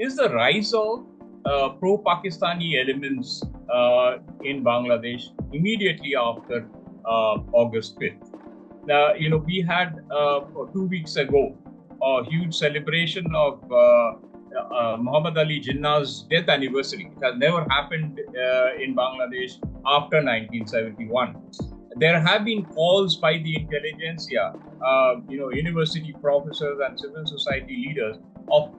is the rise of pro-Pakistani elements in Bangladesh immediately after August 5th. Now, we had 2 weeks ago a huge celebration of Muhammad Ali Jinnah's death anniversary. It has never happened in Bangladesh after 1971. There have been calls by the intelligentsia, university professors and civil society leaders of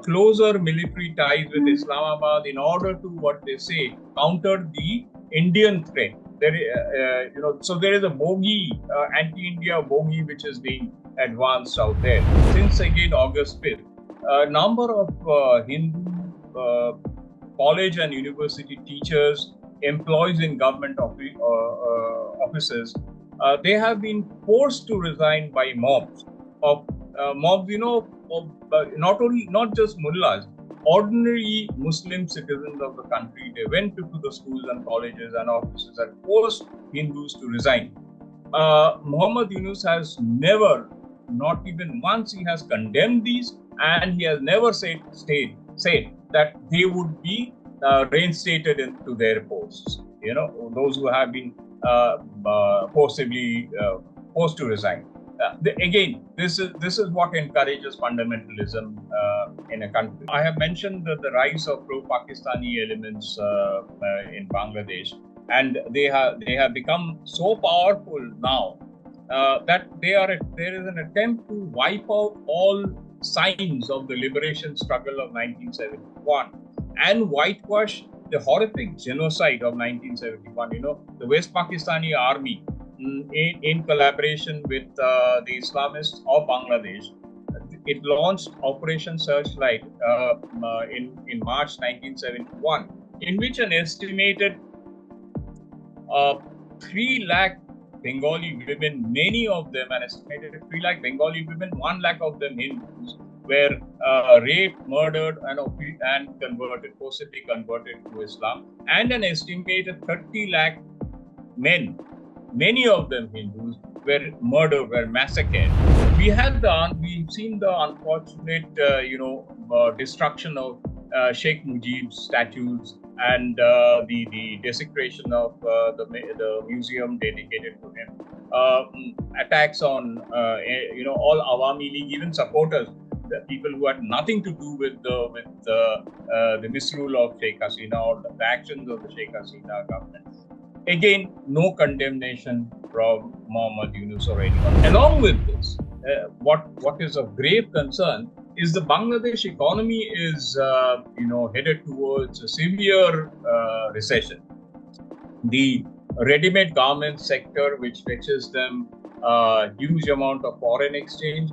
closer military ties with Islamabad in order to, what they say, counter the Indian threat. So there is a bogey, anti-India bogey, which is being advanced out there. Since again August 5th, a number of Hindu college and university teachers, employees in government offices, they have been forced to resign by mobs. Not just mullahs, ordinary Muslim citizens of the country. They went to the schools and colleges and offices and forced Hindus to resign. Muhammad Yunus has never, not even once, he has condemned these, and he has never said that they would be reinstated into their posts. Those who have been forcibly forced to resign. Again, this is what encourages fundamentalism in a country. I have mentioned the rise of pro-Pakistani elements in Bangladesh, and they have become so powerful now that there is an attempt to wipe out all signs of the liberation struggle of 1971 and whitewash the horrific genocide of 1971. The West Pakistani army, in collaboration with the Islamists of Bangladesh, it launched Operation Searchlight in March 1971, in which an estimated 3 lakh Bengali women, many of them, an estimated 3 lakh Bengali women, 1 lakh of them Hindus, were raped, murdered, and forcibly converted to Islam, and an estimated 30 lakh men, many of them Hindus, were murdered, were massacred. We've seen the unfortunate, destruction of Sheikh Mujib's statues and the desecration of the museum dedicated to him. Attacks on all Awami League, even supporters, the people who had nothing to do with the misrule of Sheikh Hasina or the actions of the Sheikh Hasina government. Again, no condemnation from Muhammad Yunus or anyone. Along with this, what is of grave concern is the Bangladesh economy is headed towards a severe recession. The ready-made garment sector, which fetches them a huge amount of foreign exchange,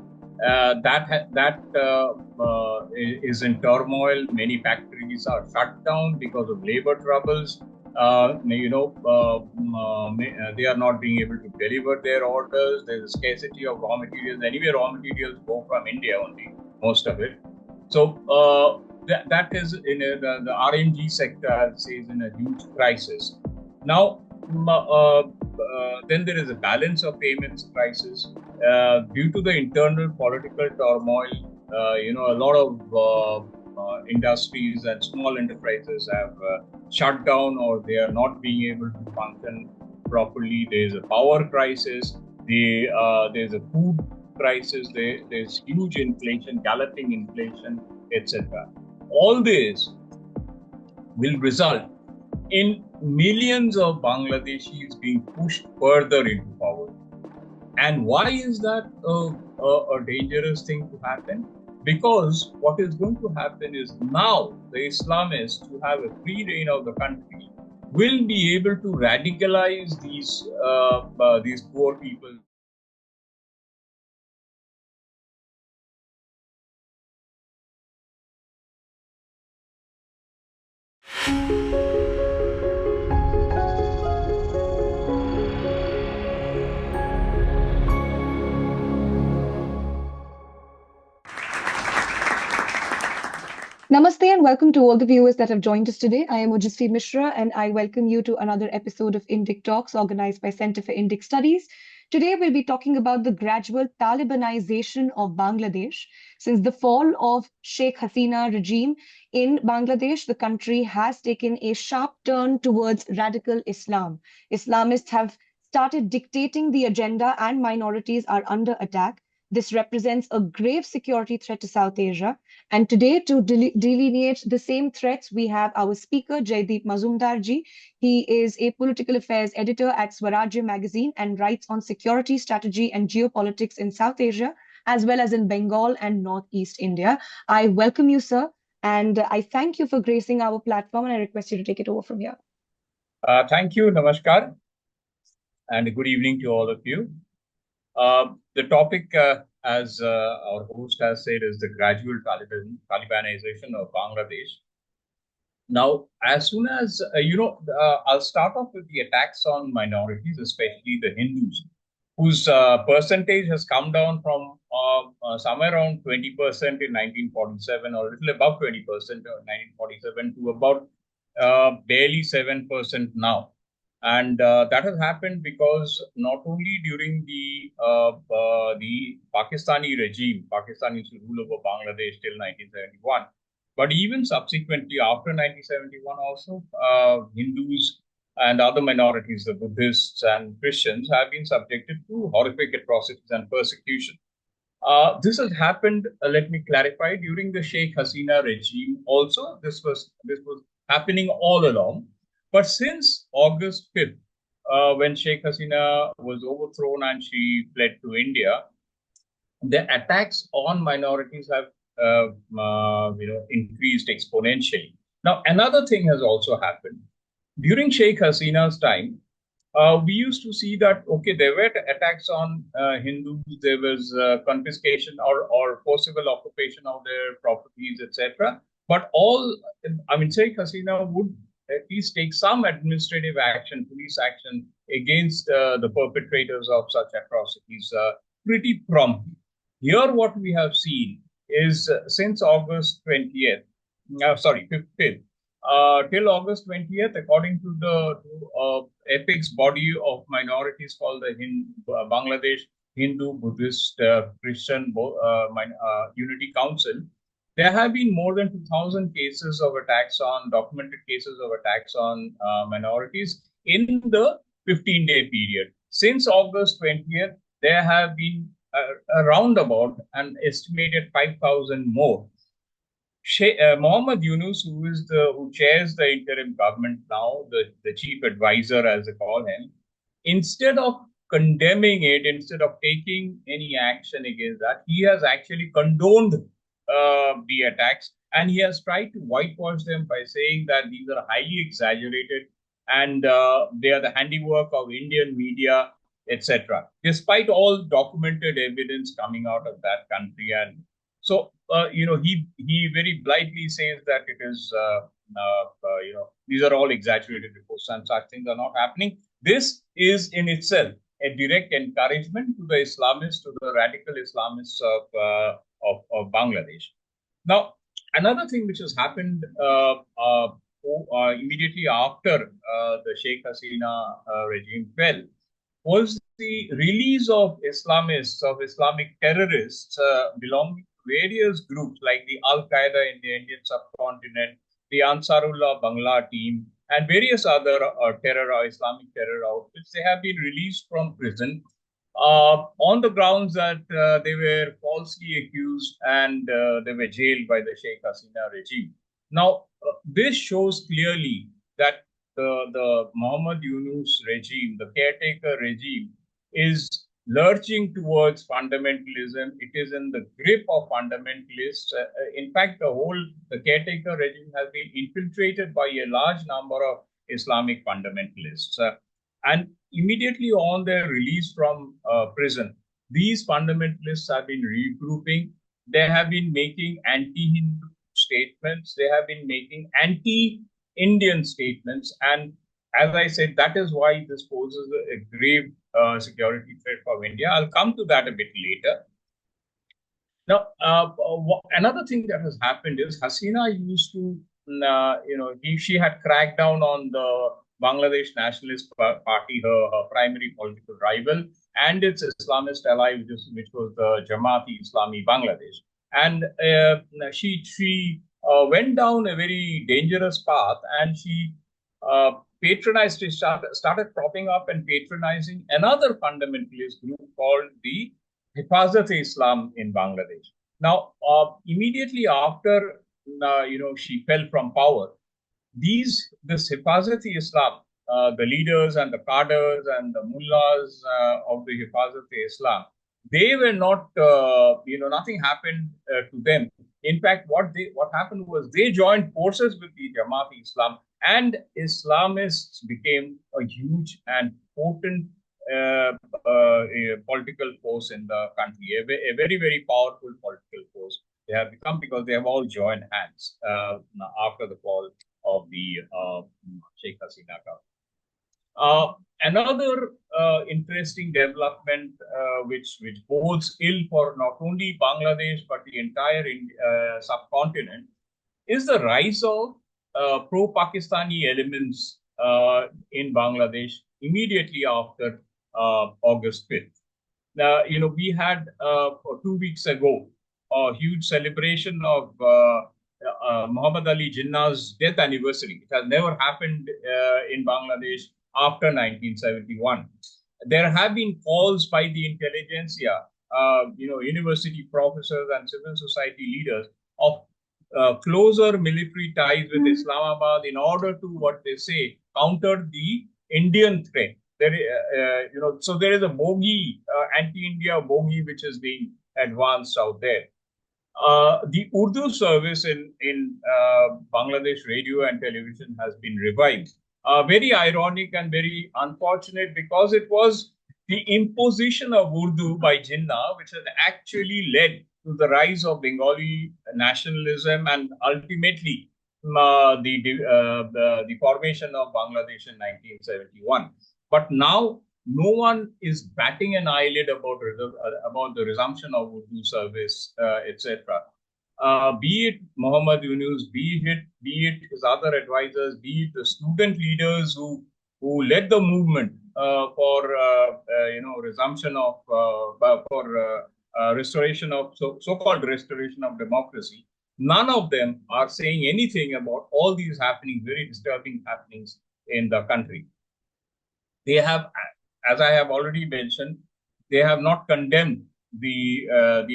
is in turmoil. Many factories are shut down because of labor troubles. They are not being able to deliver their orders. There's a scarcity of raw materials. Anyway, raw materials go from India only, most of it. So that is in the RMG sector, I'd say, is in a huge crisis. Now, then there is a balance of payments crisis due to the internal political turmoil. A lot of industries and small enterprises have shut down, or they are not being able to function properly. There's a power crisis. There's a food crisis. There's huge inflation, galloping inflation, etc. All this will result in millions of Bangladeshis being pushed further into poverty. And why is that a dangerous thing to happen? Because what is going to happen is now the Islamists, who have a free reign of the country, will be able to radicalize these poor people. Namaste and welcome to all the viewers that have joined us today. I am Ujasvi Mishra and I welcome you to another episode of Indic Talks organized by Center for Indic Studies. Today, we'll be talking about the gradual Talibanization of Bangladesh. Since the fall of Sheikh Hasina regime in Bangladesh, the country has taken a sharp turn towards radical Islam. Islamists have started dictating the agenda, and minorities are under attack. This represents a grave security threat to South Asia. And today, to delineate the same threats, we have our speaker, Jaideep Mazumdar ji. He is a political affairs editor at Swarajya magazine and writes on security strategy and geopolitics in South Asia, as well as in Bengal and Northeast India. I welcome you, sir, and I thank you for gracing our platform, and I request you to take it over from here. Thank you, Namaskar, and good evening to all of you. The topic, as our host has said, is the gradual Talibanization of Bangladesh. Now, as soon as, I'll start off with the attacks on minorities, especially the Hindus, whose percentage has come down from somewhere around 20% in 1947, or a little above 20% in 1947, to about barely 7% now. And that has happened because not only during the Pakistani regime, Pakistani rule over Bangladesh till 1971, but even subsequently after 1971 also, Hindus and other minorities, the Buddhists and Christians, have been subjected to horrific atrocities and persecution. This has happened, let me clarify, during the Sheikh Hasina regime also. This was happening all along. But since August 5th, when Sheikh Hasina was overthrown and she fled to India, the attacks on minorities have increased exponentially. Now, another thing has also happened. During Sheikh Hasina's time, we used to see that, okay, there were attacks on Hindus, there was confiscation or forcible occupation of their properties, etc. But Sheikh Hasina would at least take some administrative action, police action against the perpetrators of such atrocities pretty promptly. Here, what we have seen is since August 5th, till August 20th, according to the apex body of minorities called the Bangladesh Hindu, Buddhist, Christian Unity Council, there have been more than 2,000 cases of attacks documented cases of attacks on minorities in the 15-day period. Since August 20th, there have been around about an estimated 5,000 more. Mohammed Yunus, who chairs the interim government now, the chief advisor, as they call him, instead of condemning it, instead of taking any action against that, he has actually condoned the attacks, and he has tried to whitewash them by saying that these are highly exaggerated and they are the handiwork of Indian media, etc. Despite all documented evidence coming out of that country. And so, he very blithely says that it is, these are all exaggerated reports and such things are not happening. This is in itself a direct encouragement to the Islamists, to the radical Islamists of Bangladesh. Now, another thing which has happened immediately after the Sheikh Hasina regime fell was the release of Islamists, of Islamic terrorists belonging to various groups like the Al-Qaeda in the Indian subcontinent, the Ansarullah Bangla team, and various other Islamic terror outfits. They have been released from prison on the grounds that they were falsely accused and they were jailed by the Sheikh Hasina regime. Now, this shows clearly that the Mohammed Yunus regime, the caretaker regime, is lurching towards fundamentalism. It is in the grip of fundamentalists. In fact, the caretaker regime has been infiltrated by a large number of Islamic fundamentalists. And immediately on their release from prison, these fundamentalists have been regrouping. They have been making anti-Hindu statements. They have been making anti-Indian statements. And as I said, that is why this poses a grave security threat for India. I'll come to that a bit later. Now, another thing that has happened is Hasina used to, she had cracked down on the Bangladesh Nationalist Party, her primary political rival, and its Islamist ally, which was the Jamaat-e-Islami Bangladesh. And she went down a very dangerous path, and she patronized, started propping up and patronizing another fundamentalist group called the Hifazat-e-Islam in Bangladesh. Now, immediately after, she fell from power, this Hifazat-e-Islam, the leaders and the cadres and the mullahs of the Hifazat-e-Islam, they were not, nothing happened to them. In fact, what happened was they joined forces with the Jamaat-e-Islam, and Islamists became a huge and potent political force in the country, a very, very powerful political force they have become, because they have all joined hands after the fall of the Sheikh Hasina government. Another interesting development, which bodes ill for not only Bangladesh but the entire subcontinent, is the rise of pro-Pakistani elements in Bangladesh immediately after August 5th. We had 2 weeks ago a huge celebration of Muhammad Ali Jinnah's death anniversary. It has never happened in Bangladesh after 1971. There have been calls by the intelligentsia, university professors and civil society leaders of closer military ties with Islamabad in order to, what they say, counter the Indian threat. So there is a bogey, anti-India bogey, which is being advanced out there. The Urdu service in Bangladesh radio and television has been revived. Very ironic and very unfortunate, because it was the imposition of Urdu by Jinnah which has actually led to the rise of Bengali nationalism and ultimately the formation of Bangladesh in 1971. But now no one is batting an eyelid about the resumption of Urdu service, etc. Be it Muhammad Yunus, be it his other advisors, be it the student leaders who led the movement for resumption of restoration of so-called restoration of democracy. None of them are saying anything about all these happenings, very disturbing happenings in the country. They have, as I have already mentioned, they have not condemned the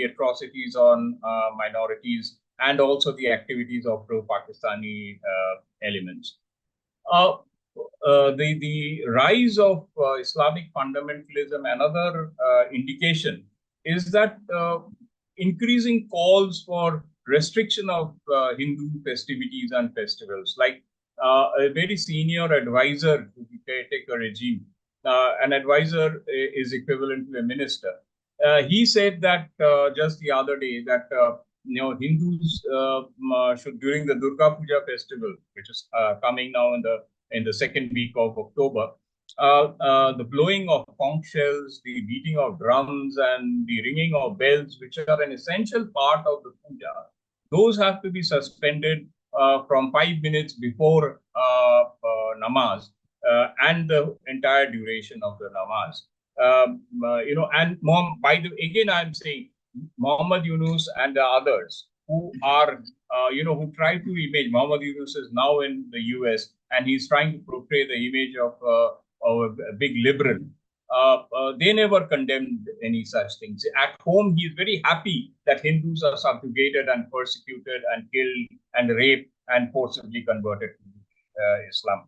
atrocities on minorities and also the activities of pro-Pakistani elements. The rise of Islamic fundamentalism, another indication is that increasing calls for restriction of Hindu festivities and festivals, like a very senior advisor to the caretaker regime. An advisor is equivalent to a minister. He said that just the other day that Hindus should, during the Durga Puja festival, which is coming now in the second week of October, the blowing of conch shells, the beating of drums, and the ringing of bells, which are an essential part of the puja, those have to be suspended from 5 minutes before namaz and the entire duration of the namaz. And again, I'm saying Muhammad Yunus and the others who are, who try to image. Muhammad Yunus is now in the US, and he's trying to portray the image of a big liberal. They never condemned any such things. At home, he's very happy that Hindus are subjugated and persecuted and killed and raped and forcibly converted to Islam.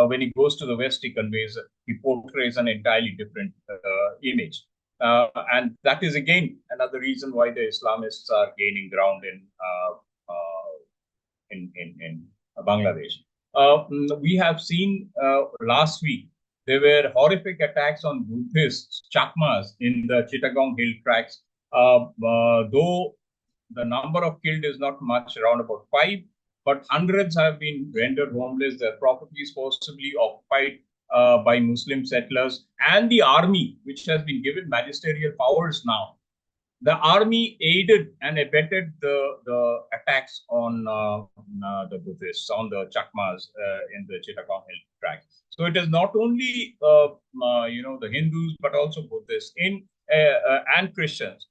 When he goes to the West, he portrays an entirely different image. And that is, again, another reason why the Islamists are gaining ground in Bangladesh. We have seen last week, there were horrific attacks on Buddhists, Chakmas, in the Chittagong hill tracts. Though the number of killed is not much, around about 5, but hundreds have been rendered homeless, their properties forcibly occupied by Muslim settlers, and the army, which has been given magisterial powers now. the army aided and abetted the attacks on the Buddhists, on the Chakmas in the Chittagong Hill tract. So it is not only the Hindus but also Buddhists and Christians.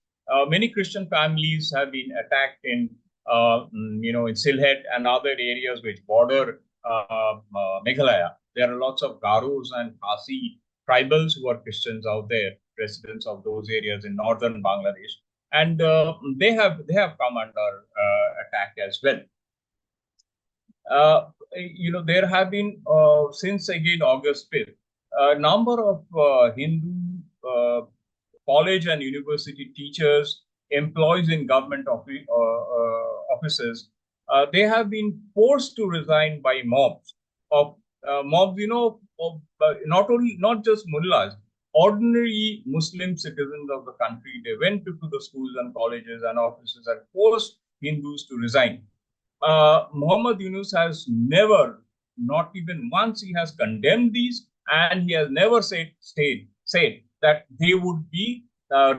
Many Christian families have been attacked in in Sylhet and other areas which border Meghalaya. There are lots of Garos and Khasi tribals who are Christians out there, residents of those areas in northern Bangladesh, and they have come under attack as well. There have been since again August 5th, a number of Hindu college and university teachers, employees in government offices, they have been forced to resign by mobs of not just mullahs, ordinary Muslim citizens of the country. They went to the schools and colleges and offices and forced Hindus to resign. Muhammad Yunus has never, not even once, he has condemned these, and he has never said that they would be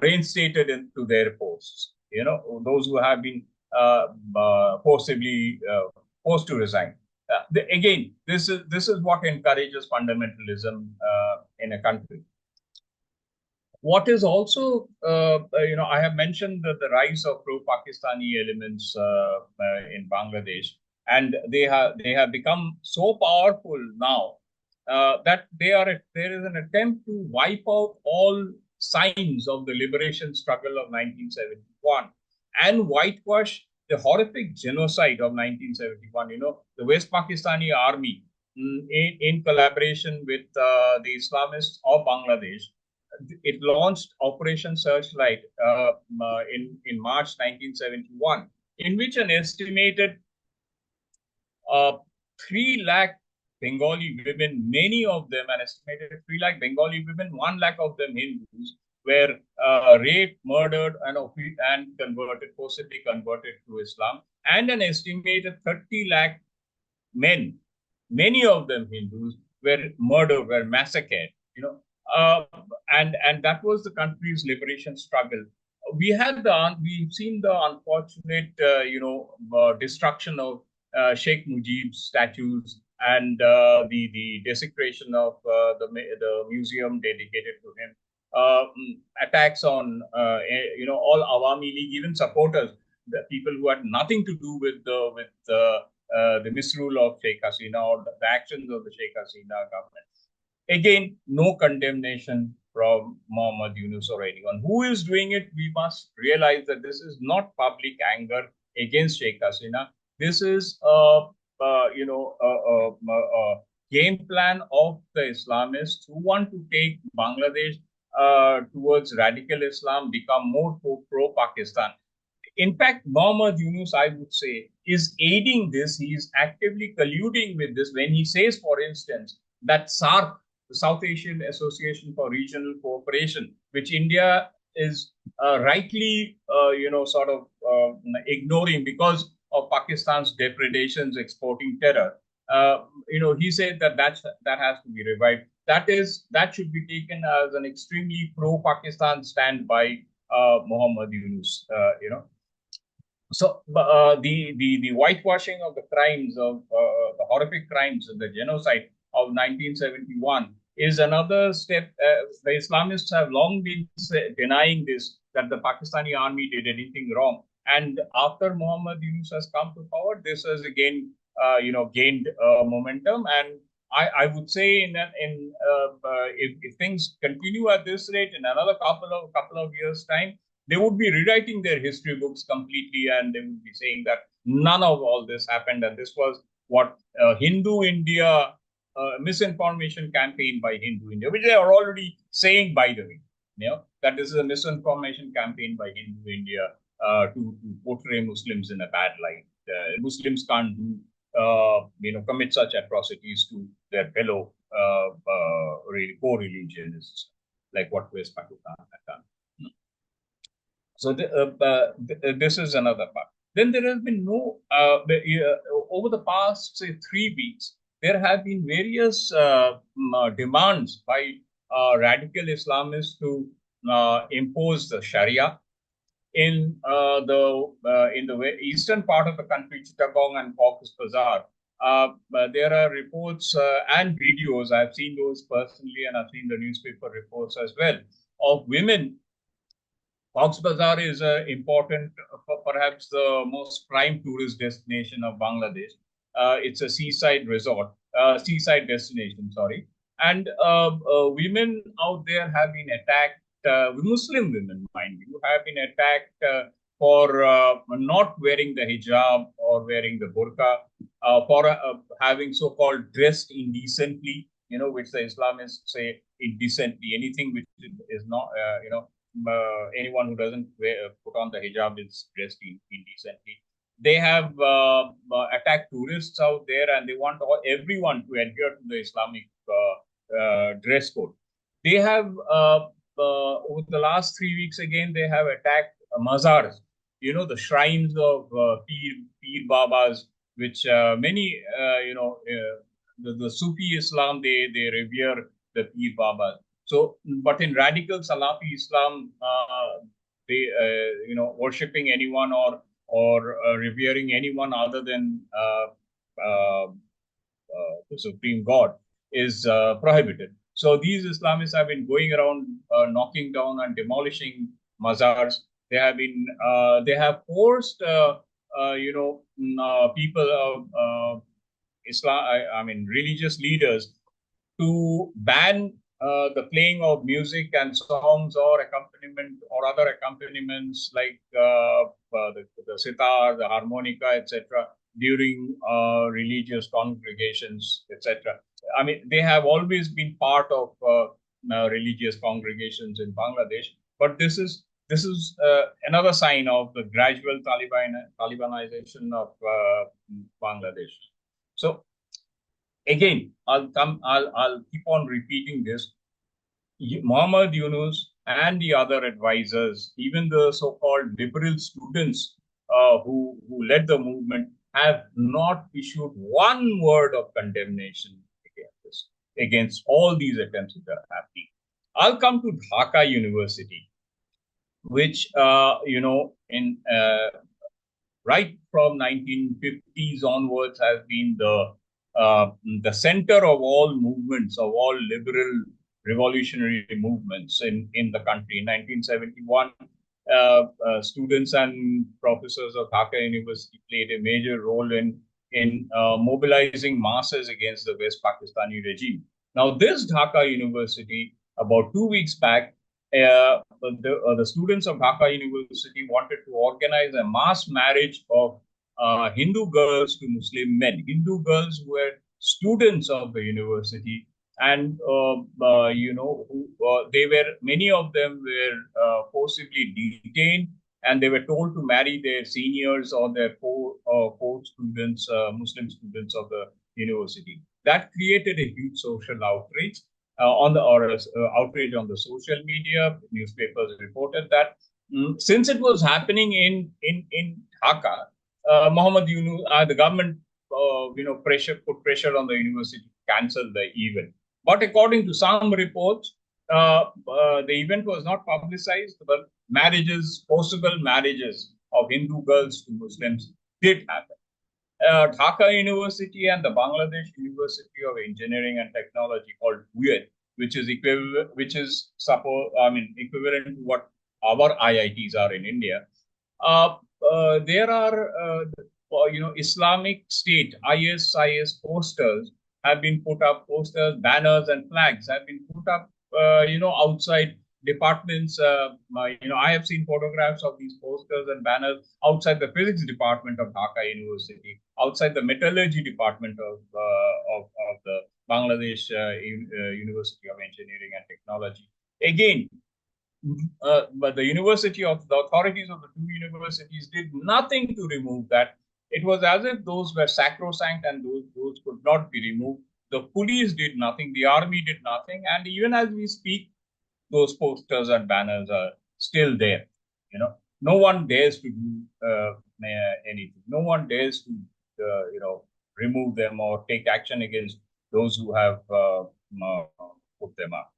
reinstated into their posts. Those who have been forcibly forced to resign. Again, this is what encourages fundamentalism in a country. What is also, I have mentioned the rise of pro-Pakistani elements in Bangladesh, and they have become so powerful now that there is an attempt to wipe out all signs of the liberation struggle of 1971 and whitewash the horrific genocide of 1971. The West Pakistani army, in collaboration with the Islamists of Bangladesh, it launched Operation Searchlight in March 1971, in which an estimated 3 lakh Bengali women, many of them, an estimated 3 lakh Bengali women, 1 lakh of them Hindus, were raped, murdered, and forcibly converted to Islam, and an estimated 30 lakh men, many of them Hindus, were murdered, were massacred. And that was the country's liberation struggle. We've seen the unfortunate, destruction of Sheikh Mujib's statues and the desecration of the museum dedicated to him. Attacks on all Awami League, even supporters, the people who had nothing to do with the misrule of Sheikh Hasina or the actions of the Sheikh Hasina government. Again, no condemnation from Muhammad Yunus or anyone who is doing it. We must realize that this is not public anger against Sheikh Hasina. This is a game plan of the Islamists who want to take Bangladesh towards radical Islam, become more pro-Pakistan. In fact, Muhammad Yunus, I would say, is aiding this. He is actively colluding with this when he says, for instance, that SARC, the South Asian Association for Regional Cooperation, which India is rightly, ignoring because of Pakistan's depredations, exporting terror. He said that has to be revived. That should be taken as an extremely pro-Pakistan stand by Muhammad Yunus. So the whitewashing of the crimes of the horrific crimes of the genocide of 1971 is another step. The Islamists have long been denying this, that the Pakistani army did anything wrong. And after Muhammad Yunus has come to power, this has again, gained momentum. And I would say, if things continue at this rate, in another couple of years' time, they would be rewriting their history books completely, and they would be saying that none of all this happened, and this was what Hindu India. Misinformation campaign by Hindu India, which they are already saying, by the way, that this is a misinformation campaign by Hindu India to portray Muslims in a bad light. Muslims can't commit such atrocities to their fellow co-religionists, like what West Pakistan had done. So this is another part. Then there has been over the past, say, 3 weeks, there have been various demands by radical Islamists to impose the Sharia in the eastern part of the country, Chittagong and Cox's Bazar. There are reports and videos. I've seen those personally, and I've seen the newspaper reports as well of women. Cox's Bazar is important, perhaps the most prime tourist destination of Bangladesh. It's a seaside destination, sorry. And women out there have been attacked, Muslim women, mind you, have been attacked for not wearing the hijab or wearing the burqa, for having so-called dressed indecently, which the Islamists say indecently, anything which is not, anyone who doesn't put on the hijab is dressed indecently. They have attacked tourists out there, and they want everyone to adhere to the Islamic dress code. They have, over the last 3 weeks again, they have attacked mazars, the shrines of Peer Babas, which many, the Sufi Islam, they revere the Peer Babas. So, but in radical Salafi Islam, they, worshipping anyone or revering anyone other than the Supreme God is prohibited. So these Islamists have been going around knocking down and demolishing mazars. They have forced, people, religious leaders to ban the playing of music and songs or accompaniment or other accompaniments like the sitar, the harmonica, etc., during religious congregations, etc. They have always been part of religious congregations in Bangladesh, but this is another sign of the gradual Talibanization of Bangladesh. So again, I'll keep on repeating this. Muhammad Yunus and the other advisors, even the so-called liberal students who led the movement, have not issued one word of condemnation against all these attempts that are happening. I'll come to Dhaka University, which right from 1950s onwards has been the center of all movements, of all liberal revolutionary movements in the country. In 1971, students and professors of Dhaka University played a major role in mobilizing masses against the West Pakistani regime. Now, this Dhaka University, about 2 weeks back, the students of Dhaka University wanted to organize a mass marriage of Hindu girls to Muslim men. Hindu girls who were students of the university, and many of them were forcibly detained, and they were told to marry their seniors or their co-students, Muslim students of the university. That created a huge social outrage. Outrage on the social media. Newspapers reported that. Since it was happening in Dhaka, Muhammad Yunus, the government, put pressure on the university to cancel the event. But according to some reports, the event was not publicized, but possible marriages of Hindu girls to Muslims did happen. Dhaka University and the Bangladesh University of Engineering and Technology, called BUET, which is equivalent to what our IITs are in India. There are Islamic State ISIS posters have been put up. Posters, banners, and flags have been put up. Outside departments. I have seen photographs of these posters and banners outside the physics department of Dhaka University, outside the metallurgy department of the Bangladesh University of Engineering and Technology. Again, but the authorities of the two universities did nothing to remove that. It was as if those were sacrosanct and those could not be removed. The police did nothing. The army did nothing. And even as we speak, those posters and banners are still there. No one dares to do anything. No one dares to, remove them or take action against those who have put them up.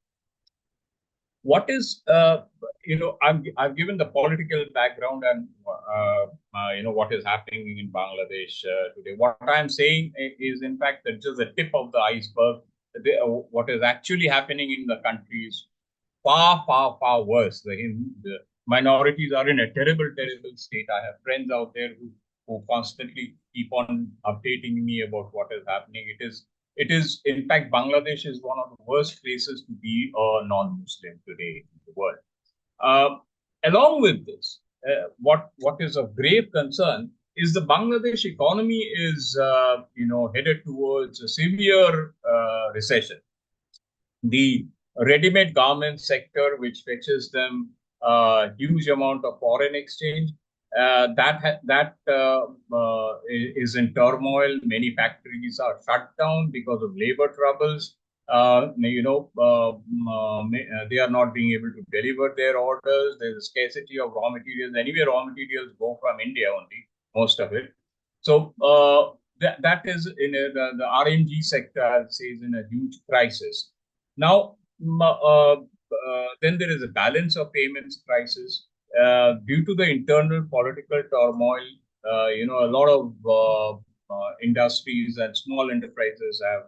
what is I've given the political background and what is happening in Bangladesh today. What I'm saying is in fact just the tip of the iceberg. What is actually happening in the country is far worse. The minorities are in a terrible state. I have friends out there who constantly keep on updating me about what is happening. It is in fact, Bangladesh is one of the worst places to be a non-Muslim today in the world. Uh, Along with this, what is of grave concern is the Bangladesh economy is headed towards a severe recession. The ready-made garment sector, which fetches them a huge amount of foreign exchange, is in turmoil. Many factories are shut down because of labor troubles. They are not being able to deliver their orders. There's a scarcity of raw materials. Anyway, raw materials go from India only, most of it. So that is in the RMG sector, I'd say, is in a huge crisis. Now, then there is a balance of payments crisis due to the internal political turmoil. A lot of industries and small enterprises have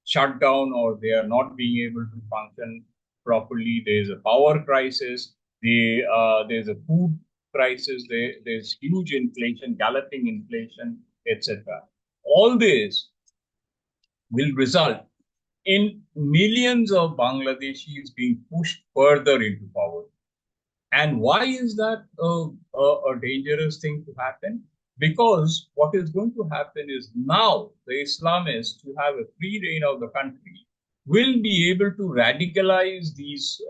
shut down, or they are not being able to function properly. There is a power crisis. There's a food crisis. There's huge inflation, galloping inflation, etc. All this will result in millions of Bangladeshis being pushed further into poverty. And why is that a dangerous thing to happen? Because what is going to happen is now the Islamists who have a free reign of the country will be able to radicalize these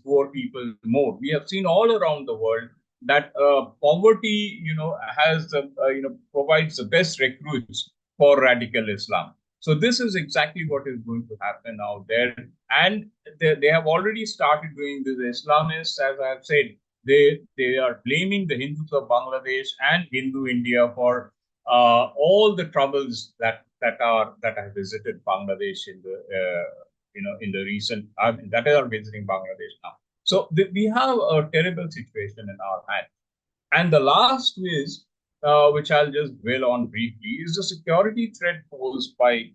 poor people more. We have seen all around the world that poverty, provides the best recruits for radical Islam. So this is exactly what is going to happen out there. And they have already started doing this. The Islamists, as I have said, they are blaming the Hindus of Bangladesh and Hindu India for all the troubles that have visited Bangladesh in the recent that are visiting Bangladesh now. So we have a terrible situation in our hand. And the last is, which I'll just dwell on briefly, is the security threat posed by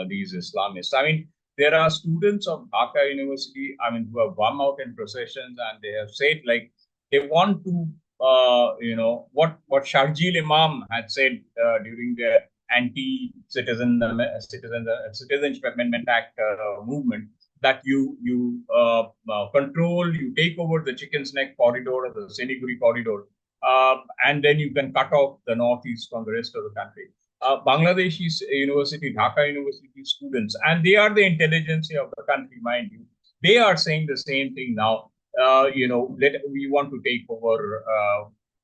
these Islamists. I mean, there are students of Dhaka University, who have come out in processions and they have said, like, they want to, what Sharjeel Imam had said during the Citizenship Amendment Act movement, that you take over the Chicken's Neck corridor or the Siliguri corridor, and then you can cut off the Northeast from the rest of the country. Bangladeshi University, Dhaka University students, and they are the intelligentsia of the country, mind you. They are saying the same thing now. We want to take over.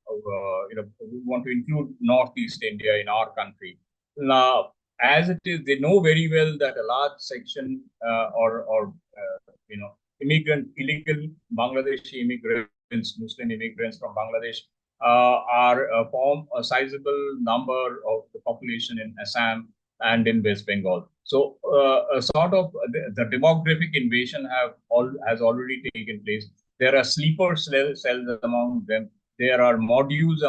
We want to include Northeast India in our country. Now, as it is, they know very well that a large section illegal Bangladeshi immigrants, Muslim immigrants from Bangladesh, form a sizable number of the population in Assam and in West Bengal. So a sort of the demographic invasion has already taken place. There are sleeper cells among them. There are modules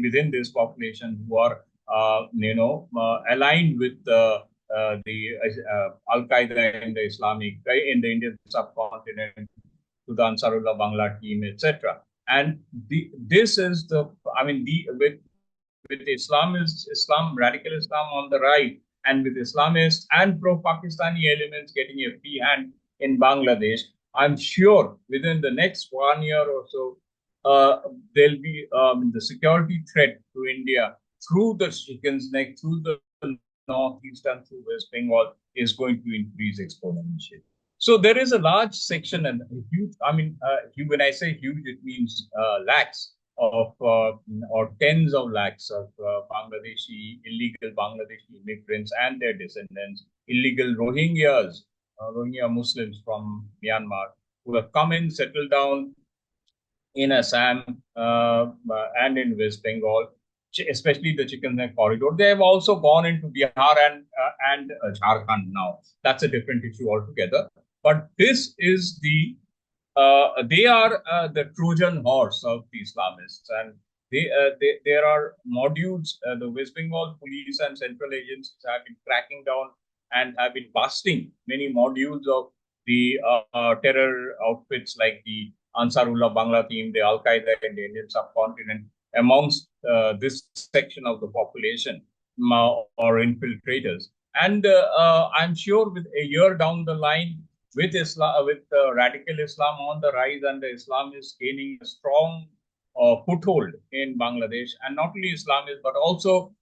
within this population who are aligned with the Al Qaeda in the Indian subcontinent, to the Ansarullah Bangla team, etc. And this is with radical Islam on the right, and with Islamists and pro-Pakistani elements getting a free hand in Bangladesh, I'm sure within the next 1 year or so, there'll be the security threat to India through the Chicken's Neck, through the Northeast and through West Bengal is going to increase exponentially. So there is a large section and huge, when I say huge, it means lakhs of or tens of lakhs of illegal Bangladeshi immigrants and their descendants, illegal Rohingya Muslims from Myanmar, who have come in, settled down in Assam and in West Bengal, especially the Chicken Neck corridor. They have also gone into Bihar and Jharkhand now. That's a different issue altogether. But this is they are the Trojan horse of the Islamists, and there are modules. The West Bengal police and central agencies have been cracking down and have been busting many modules of the terror outfits like the Ansarullah Bangla team, the Al Qaeda in the Indian subcontinent, amongst this section of the population or infiltrators. And I'm sure with a year down the line, with Islam, with radical Islam on the rise and the Islamists gaining a strong foothold in Bangladesh, and not only Islamists but also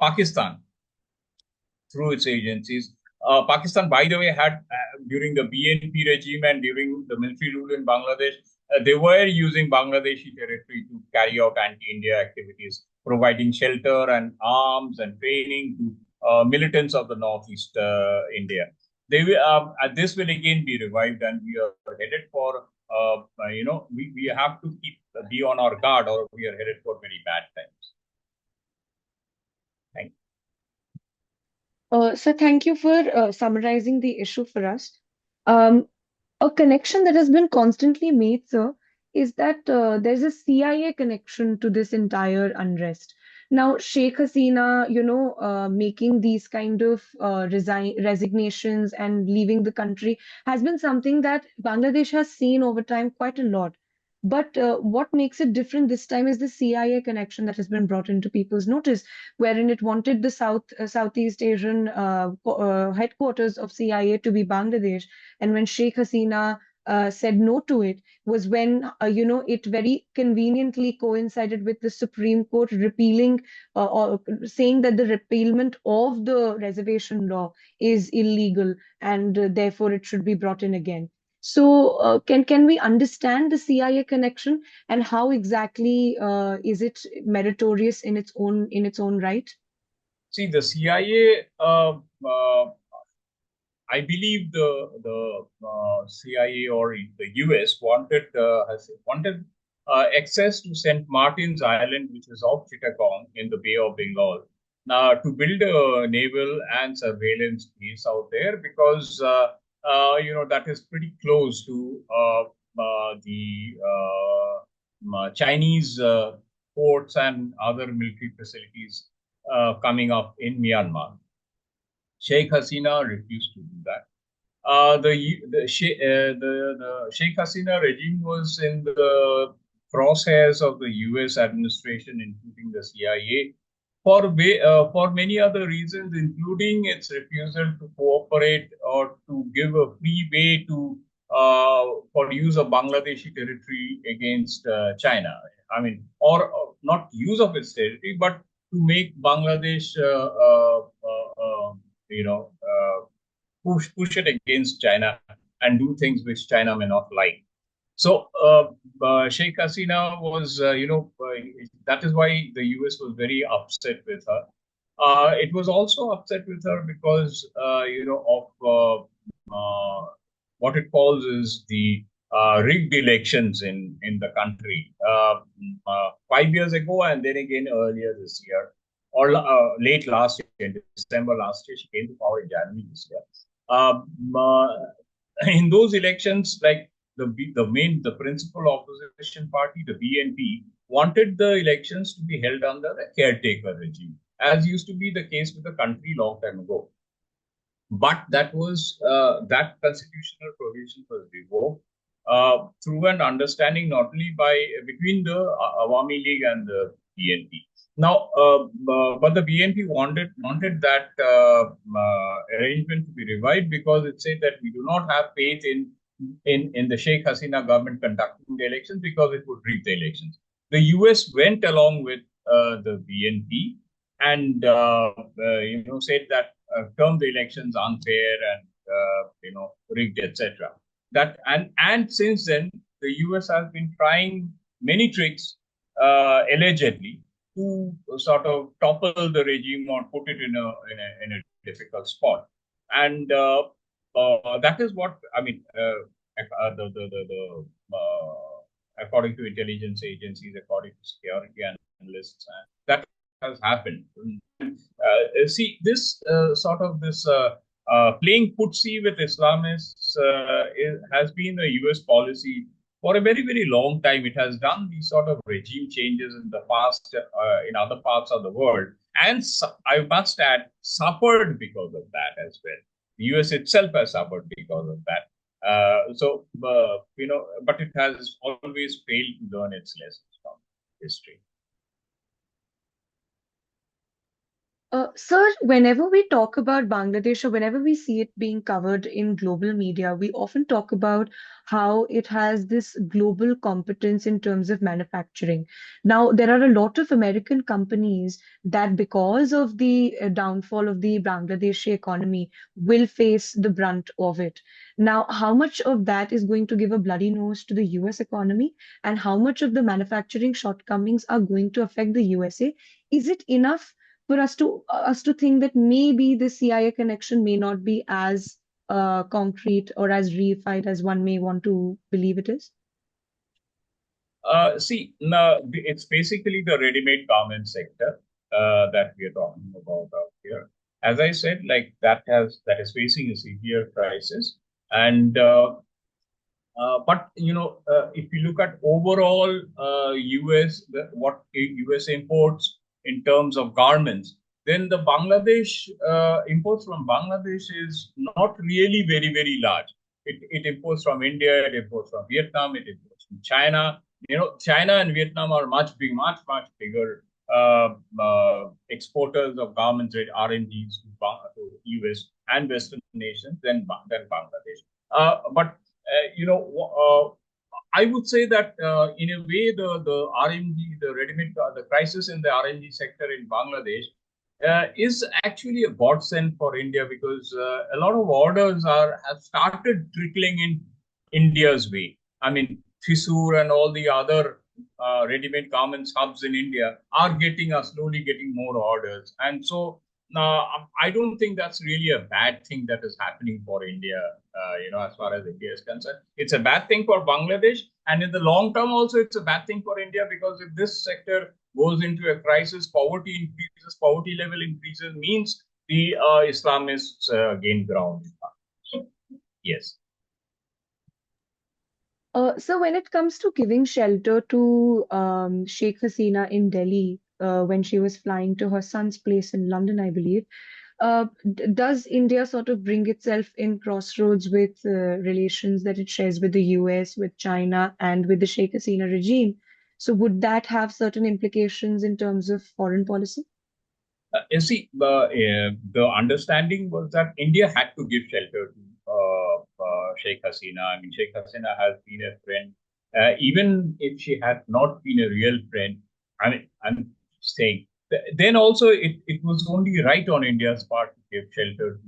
Pakistan through its agencies. Pakistan, by the way, had during the BNP regime and during the military rule in Bangladesh, they were using Bangladeshi territory to carry out anti-India activities, providing shelter and arms and training to militants of the Northeast India. This will again be revived, and we are headed for, we have to be on our guard, or we are headed for very bad times. Thank you. So thank you for summarizing the issue for us. A connection that has been constantly made, sir, is that there's a CIA connection to this entire unrest. Now, Sheikh Hasina, making these kind of resignations and leaving the country has been something that Bangladesh has seen over time quite a lot. But what makes it different this time is the CIA connection that has been brought into people's notice, wherein it wanted the Southeast Asian headquarters of CIA to be Bangladesh. And when Sheikh Hasina said no to it, was when it very conveniently coincided with the Supreme Court repealing or saying that the repealment of the reservation law is illegal, and therefore it should be brought in again. So can we understand the CIA connection, and how exactly is it meritorious in its own right? See, the CIA, I believe the CIA or the US wanted access to St. Martin's Island, which is off Chittagong in the Bay of Bengal, now to build a naval and surveillance base out there, because that is pretty close to the Chinese ports and other military facilities coming up in Myanmar. Sheikh Hasina refused to do that. The Sheikh Hasina regime was in the crosshairs of the U.S. administration, including the CIA, for many other reasons, including its refusal to cooperate or to give a free way to for use of Bangladeshi territory against China. I mean, or not use of its territory, but to make Bangladesh, push it against China and do things which China may not like. So Sheikh Hasina was, that is why the US was very upset with her. It was also upset with her because, of what it calls is the rigged elections in the country 5 years ago, and then again earlier this year, or late last year, in December last year. She came to power in January this year. In those elections, like the principal opposition party, the BNP, wanted the elections to be held under a caretaker regime, as used to be the case with the country long time ago. But that that constitutional provision was revoked through an understanding not only between the Awami League and the BNP. Now, but the BNP wanted that arrangement to be revived, because it said that we do not have faith in the Sheikh Hasina government conducting the elections, because it would rig the elections. The US went along with the BNP and said that termed the elections unfair and rigged, etc. That and since then the US has been trying many tricks, allegedly, to sort of topple the regime or put it in a difficult spot, and that is what I mean. According to intelligence agencies, according to security analysts, that has happened. See, this playing footsie with Islamists has been a US policy for a very, very long time. It has done these sort of regime changes in the past in other parts of the world. And I must add, suffered because of that as well. The US itself has suffered because of that. But it has always failed to learn its lessons from history. Sir, whenever we talk about Bangladesh or whenever we see it being covered in global media, we often talk about how it has this global competence in terms of manufacturing. Now, there are a lot of American companies that, because of the downfall of the Bangladeshi economy, will face the brunt of it. Now, how much of that is going to give a bloody nose to the US economy, and how much of the manufacturing shortcomings are going to affect the USA? Is it enough for us to think that maybe the CIA connection may not be as concrete or as reified as one may want to believe it is? See, no, it's basically the ready-made garment sector that we are talking about out here. As I said, like that is facing a severe crisis, and but if you look at overall what US imports in terms of garments, then the Bangladesh imports from Bangladesh is not really very, very large. It imports from India, it imports from Vietnam, it imports from China. China and Vietnam are much bigger exporters of garments and R&Ds to US and Western nations than Bangladesh. But I would say that in a way, the RMG, the ready-made, the crisis in the RMG sector in Bangladesh is actually a godsend for India because a lot of orders have started trickling in India's way. I mean, Thrissur and all the other ready-made garments hubs in India are slowly getting more orders, and so I don't think that's really a bad thing that is happening for India. As far as India is concerned, it's a bad thing for Bangladesh, and in the long term, also it's a bad thing for India because if this sector goes into a crisis, poverty level increases, means the Islamists gain ground. Yes. So when it comes to giving shelter to Sheikh Hasina in Delhi when she was flying to her son's place in London, I believe, does India sort of bring itself in crossroads with relations that it shares with the US, with China, and with the Sheikh Hasina regime? So would that have certain implications in terms of foreign policy? You see, the understanding was that India had to give shelter to Sheikh Hasina. I mean, Sheikh Hasina has been a friend, even if she had not been a real friend. I mean, I'm saying. Then also, it was only right on India's part to give shelter to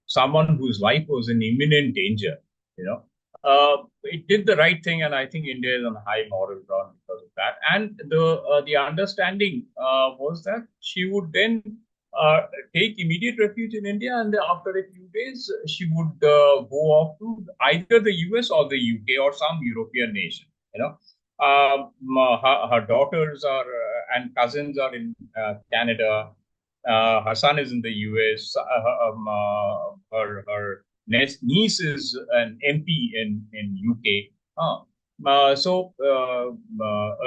someone whose life was in imminent danger. It did the right thing, and I think India is on high moral ground because of that. And the understanding was that she would then uh, take immediate refuge in India, and after a few days, she would go off to either the US or the UK or some European nation. Her daughters are and cousins are in Canada. Her son is in the US. Her niece is an MP in UK. A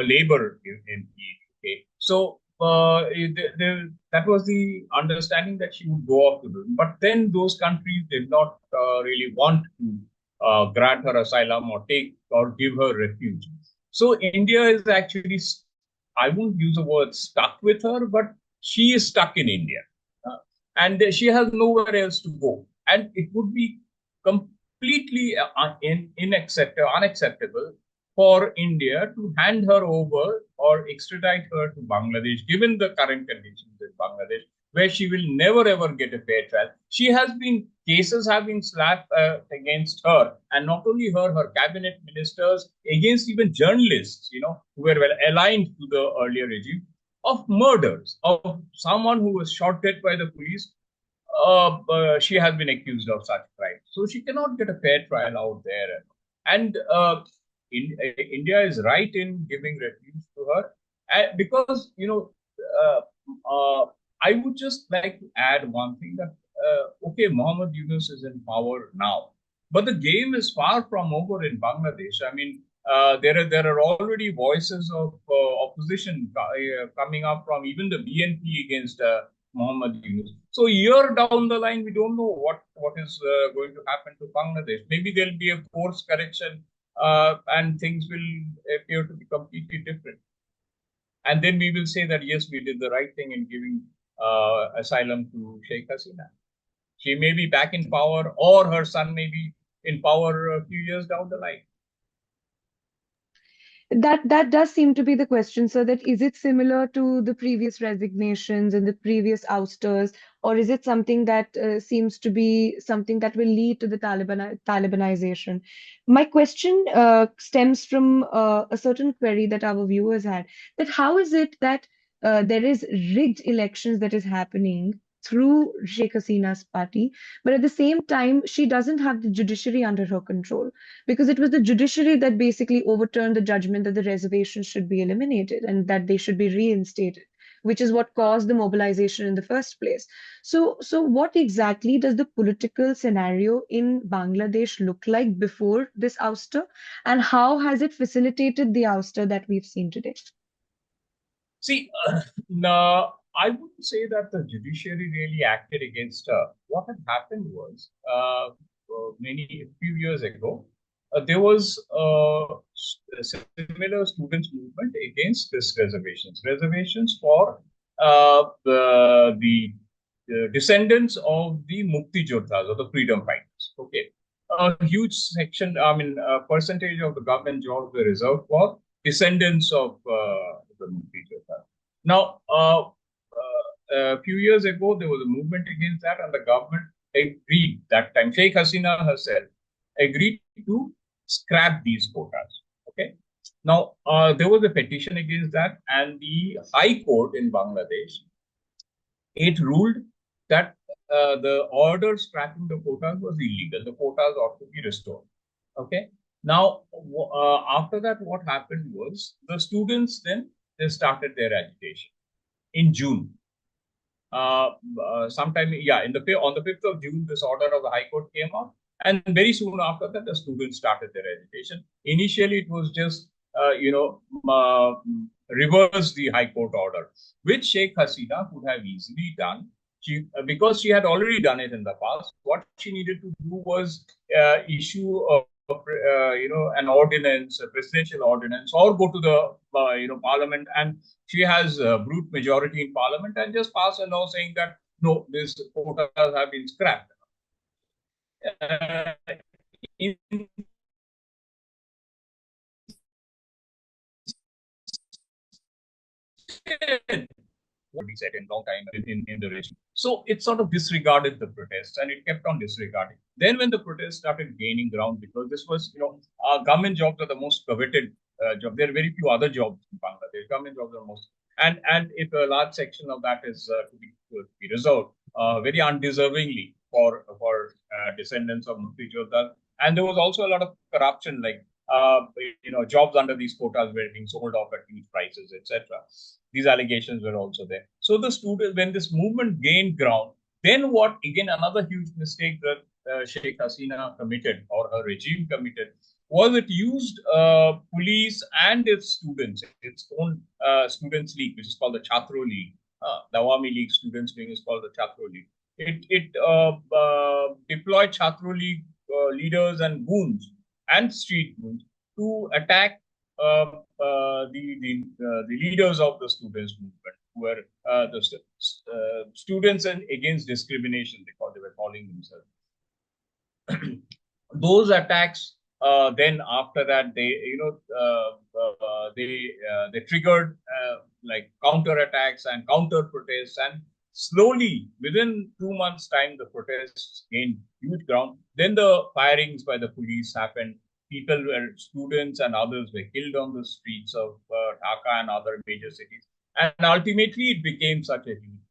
Labour MP in UK. So that was the understanding that she would go off to do. But then those countries did not really want to grant her asylum or give her refuge. So India is actually, I won't use the word stuck with her, but she is stuck in India. And she has nowhere else to go. And it would be completely unacceptable for India to hand her over or extradite her to Bangladesh, given the current conditions in Bangladesh, where she will never ever get a fair trial. Cases have been slapped against her, and not only her, her cabinet ministers, against even journalists, who were well aligned to the earlier regime, of murders, of someone who was shot dead by the police. She has been accused of such crimes. So she cannot get a fair trial out there. And India is right in giving refuge to her because, I would just like to add one thing that, okay, Muhammad Yunus is in power now, but the game is far from over in Bangladesh. I mean, there are already voices of opposition coming up from even the BNP against Muhammad Yunus. So a year down the line, we don't know what is going to happen to Bangladesh. Maybe there'll be a course correction and things will appear to be completely different. And then we will say that, yes, we did the right thing in giving asylum to Sheikh Hasina. She may be back in power, or her son may be in power a few years down the line. That does seem to be the question, sir, that is it similar to the previous resignations and the previous ousters, or is it something that seems to be something that will lead to the Talibanization? My question stems from a certain query that our viewers had, that how is it that there is rigged elections that is happening through Sheikh Hasina's party, but at the same time, she doesn't have the judiciary under her control, because it was the judiciary that basically overturned the judgment that the reservations should be eliminated and that they should be reinstated, which is what caused the mobilization in the first place. So what exactly does the political scenario in Bangladesh look like before this ouster, and how has it facilitated the ouster that we've seen today? See, no, I wouldn't say that the judiciary really acted against her. What had happened was, a few years ago, there was a similar students' movement against this reservations for the descendants of the Mukti Jodhas or the freedom fighters. Okay, a huge section, I mean, a percentage of the government jobs were reserved for descendants of the Mukti Jodhas. Now, a few years ago, there was a movement against that, and the government agreed that time. Sheikh Hasina herself agreed to scrap these quotas. Okay. Now, there was a petition against that, and the High Court in Bangladesh, it ruled that the order scrapping the quotas was illegal. The quotas ought to be restored. Okay. Now, after that, what happened was the students then they started their agitation in June. Sometime, yeah, on the 5th of June, this order of the High Court came out, and very soon after that, the students started their agitation. Initially, it was just reverse the High Court order, which Sheikh Hasina could have easily done. Because she had already done it in the past, what she needed to do was issue an ordinance, a presidential ordinance, or go to the parliament, and she has a brute majority in parliament, and just pass a law saying that no, these quotas have been scrapped. What we said in long time in the relation. So it sort of disregarded the protests, and it kept on disregarding. Then when the protests started gaining ground, because this was, government jobs are the most coveted job. There are very few other jobs in Bangladesh. Government jobs are most, and if a large section of that is to be reserved very undeservingly for descendants of Mukti Jodhas. And there was also a lot of corruption, like jobs under these quotas were being sold off at huge prices, etc. These allegations were also there. So the students, when this movement gained ground, then what? Again, another huge mistake that Sheikh Hasina committed, or her regime committed, was it used police and its students, its own students' league, which is called the Chhatro League. The Awami League students' wing is called the Chhatro League. It deployed Chhatro League leaders and goons and street goons to attack the leaders of the students' movement, who were the students and against discrimination, because they were calling themselves. Those attacks, then after that, they triggered like counter attacks and counter protests, and slowly, within 2 months' time, the protests gained huge ground. Then the firings by the police happened. People were, students and others were killed on the streets of Dhaka and other major cities. And ultimately, it became such a huge.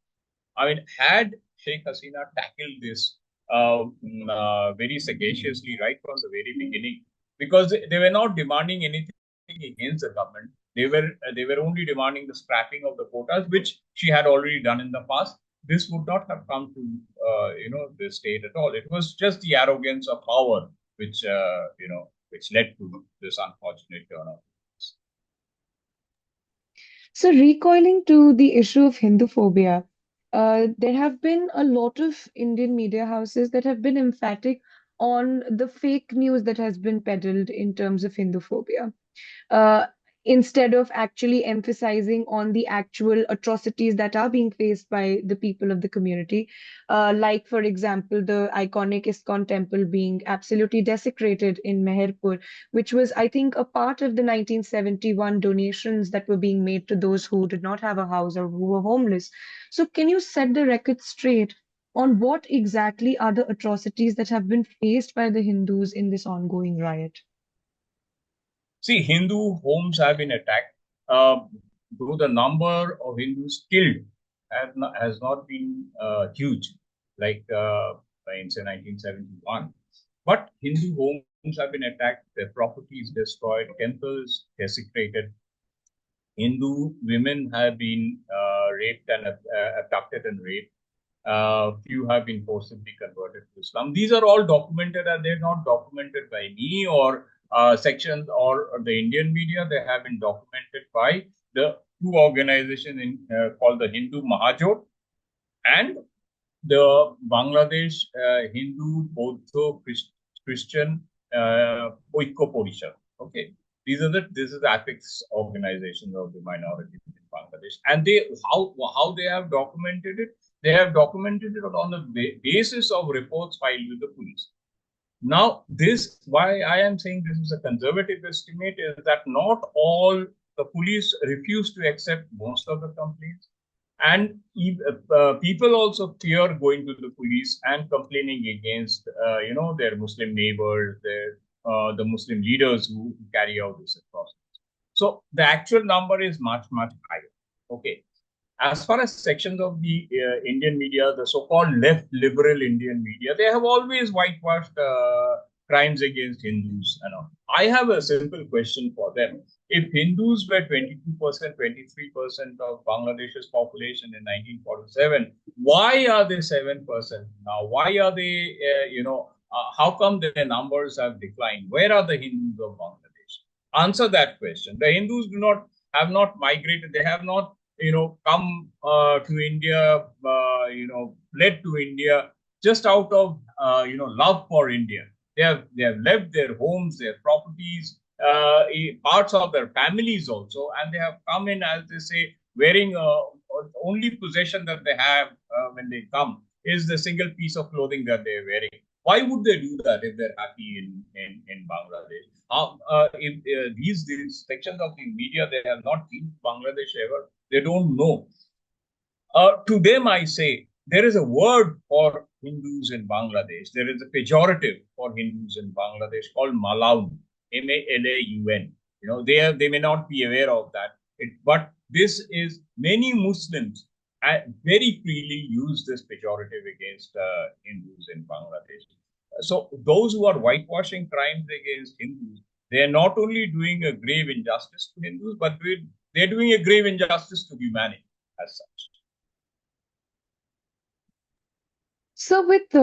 I mean, had Sheikh Hasina tackled this very sagaciously right from the very beginning, because they were not demanding anything against the government. They were only demanding the scrapping of the quotas, which she had already done in the past. this would not have come to the state at all. It was just the arrogance of power which led to this unfortunate turn of events. So, recoiling to the issue of Hinduphobia, there have been a lot of Indian media houses that have been emphatic on the fake news that has been peddled in terms of Hinduphobia. uh, Instead of actually emphasizing on the actual atrocities that are being faced by the people of the community. Like, for example, the iconic ISKCON temple being absolutely desecrated in Meherpur, which was, I think, a part of the 1971 donations that were being made to those who did not have a house or who were homeless. So, can you set the record straight on what exactly are the atrocities that have been faced by the Hindus in this ongoing riot? See, Hindu homes have been attacked, though the number of Hindus killed has not been huge, like in say 1971. But Hindu homes have been attacked, their properties destroyed, temples desecrated. Hindu women have been raped and abducted and raped. Few have been forcibly converted to Islam. These are all documented, and they're not documented by me or sections or the Indian media. They have been documented by the two organizations called the Hindu Mahajot and the Bangladesh Hindu Bauddha Christian Oikko Porishad. Okay, this is the apex organizations of the minorities in Bangladesh, and how they have documented it. They have documented it on the basis of reports filed with the police. Now, this why I am saying this is a conservative estimate is that not all the police refuse to accept most of the complaints, and people also fear going to the police and complaining against their Muslim neighbors, the Muslim leaders who carry out this atrocities. So the actual number is much higher. Okay, as far as sections of the Indian media, the so-called left liberal Indian media, they have always whitewashed crimes against Hindus and all. I have a simple question for them. If Hindus were 22%, 23% of Bangladesh's population in 1947, why are they 7% now? Why are they, how come their numbers have declined? Where are the Hindus of Bangladesh? Answer that question. The Hindus have not migrated. They have not come to India, fled to India just out of, love for India. They have left their homes, their properties, parts of their families also, and they have come in, as they say, wearing only possession that they have when they come is the single piece of clothing that they're wearing. Why would they do that if they're happy in Bangladesh? If these sections of the media, they have not been to Bangladesh ever. They don't know. To them, I say, there is a word for Hindus in Bangladesh. There is a pejorative for Hindus in Bangladesh called Malaun, Malaun. They may not be aware of that. But this is many Muslims very freely use this pejorative against Hindus in Bangladesh. So those who are whitewashing crimes against Hindus, they are not only doing a grave injustice to Hindus, but they're doing a grave injustice to humanity as such. So, with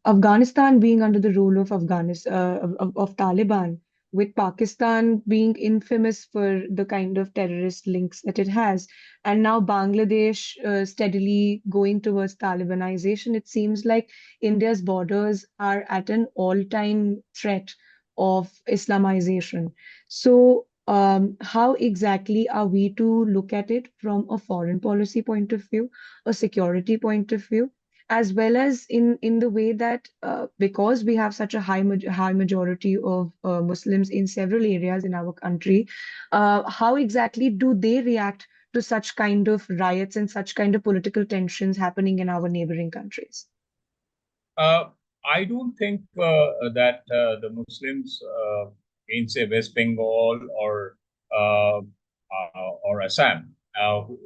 Afghanistan being under the rule of Taliban, with Pakistan being infamous for the kind of terrorist links that it has, and now Bangladesh steadily going towards Talibanization, it seems like India's borders are at an all-time threat of Islamization. So, how exactly are we to look at it from a foreign policy point of view, a security point of view? As well as in the way that because we have such a high majority of Muslims in several areas in our country, how exactly do they react to such kind of riots and such kind of political tensions happening in our neighboring countries? I don't think that the Muslims in, say, West Bengal or Assam, who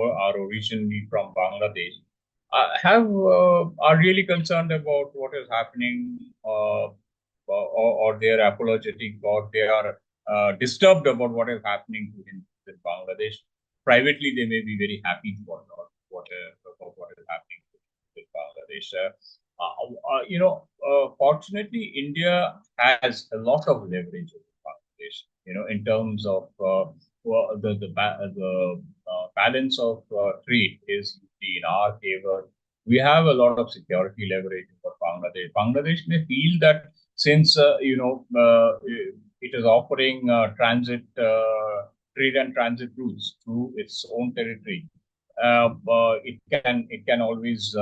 are originally from Bangladesh, are really concerned about what is happening, or they are apologetic, or they are disturbed about what is happening in Bangladesh. Privately, they may be very happy about what is happening with Bangladesh. Fortunately, India has a lot of leverage over Bangladesh. In terms of the balance of trade is in our favor. We have a lot of security leverage for Bangladesh. Bangladesh may feel that since it is offering trade and transit routes through its own territory, it can always